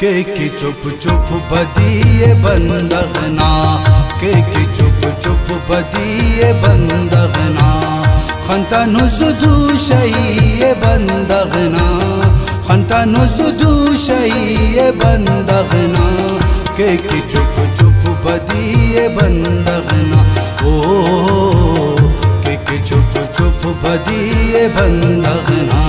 के चुप चुप बदिए बंदगना के चुप चुप बदिए बंदगना खंता नुज़दु शही बंदगना खंता नुज़दु शही बंदगना के चुप चुप बदिए बंदगना ओ के चुप चुप बदिए बंदगना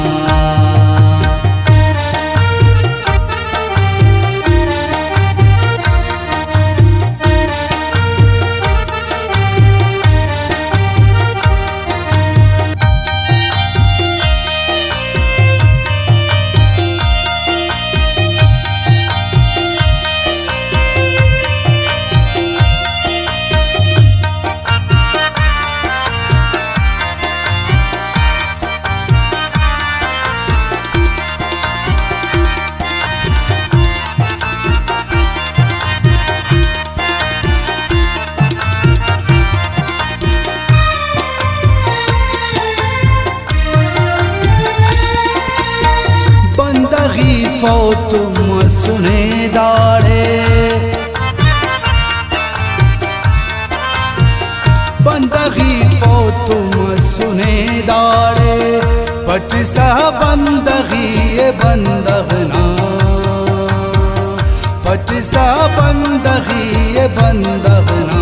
तुम सुने दाड़े बंदगी फो तुम सुने दाड़े पट सा बंदगी बंदगना पट सा बंदगी बंदगना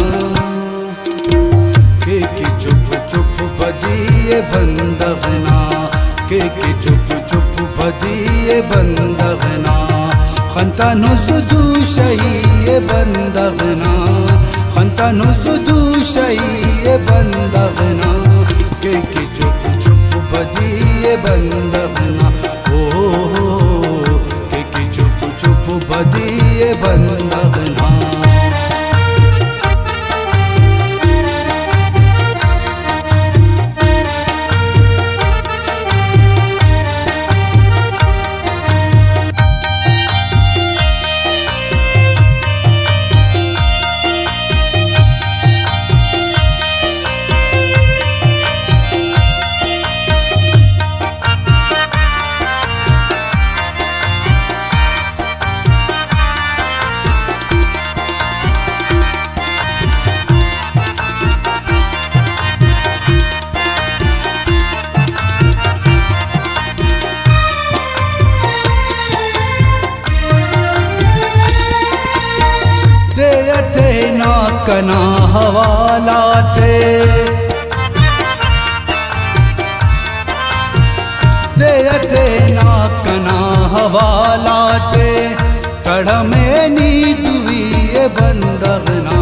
के चुप चुप बदिए बंदगना के चुप चुप बदिए बंदगना खंता नुज़दु शही बंदगना खंता नुज़दु शही बंदगना के चुप चुप बदिए बंदगना ओ के चुप चुप बदिए बंदगना कना हवाला थे देते ना कना हवाला थे कड़ में नींद हुई बंदगना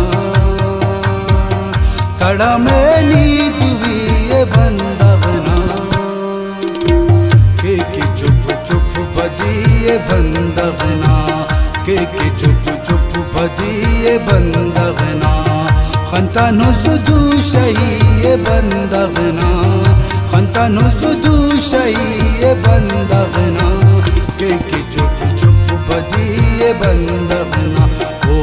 कड़ में नींद हुई बंदगना के चुप चुप बदिए बंदगना के चुप चुप बदिए बंदगना खंता नुज़दु शही बंदगना खंता नुज़दु शही बंदगना के चुप चुप बदिए बंदगना ओ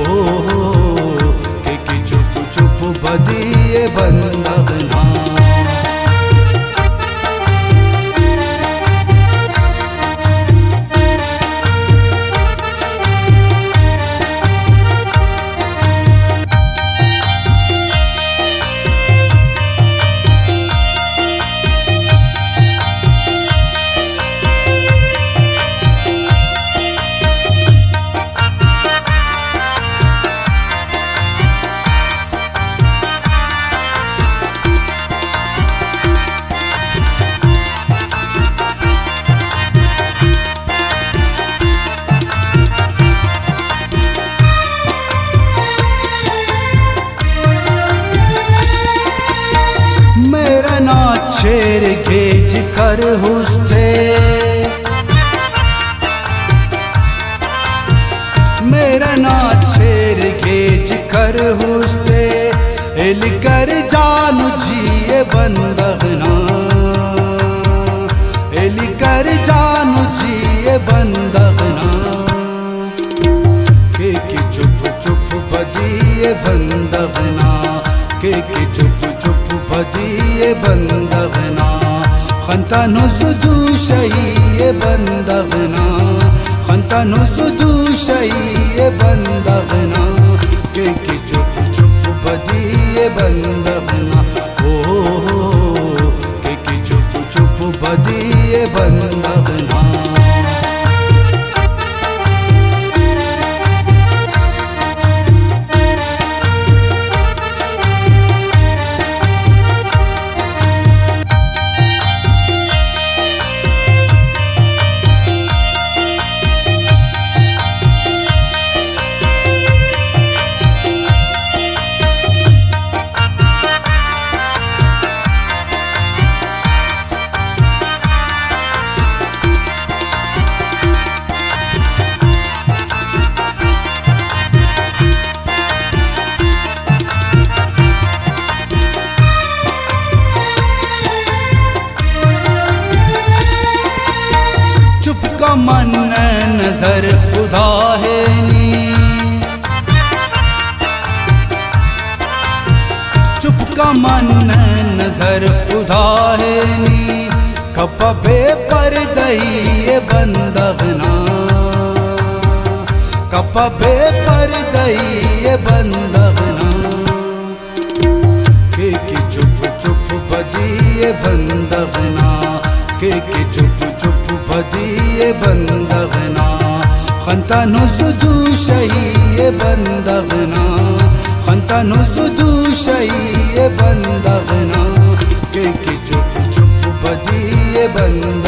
के चुप चुप बदिए बंदगना शेर गेज कर हुस्ते मेरा ना शेर गेज कर हुस्ते हिल कर जानू जिए बंदगना हिल कर जानू जिए बंदगना के चुप चुप बदिए बंदगना के चुप चुप बदी बंदगना खंता नुसदू शही बंदगना खंता नुसदू शही बंदगना के चुप चुप बदी बंदगना ओ के चुप चुप बदी बंदगना मन नजर खुदा है नी चुप का मन नजर खुदा है नी कपबे पर दही बंदगना कपबे पर दही बंदगना के चुप चुप बदी बंदगना के चुप चुप बदी बंदगना खंता नुसदू शही बंदगना खंता नुसदू शही बंदगना के चुप चुप बदी बंदगना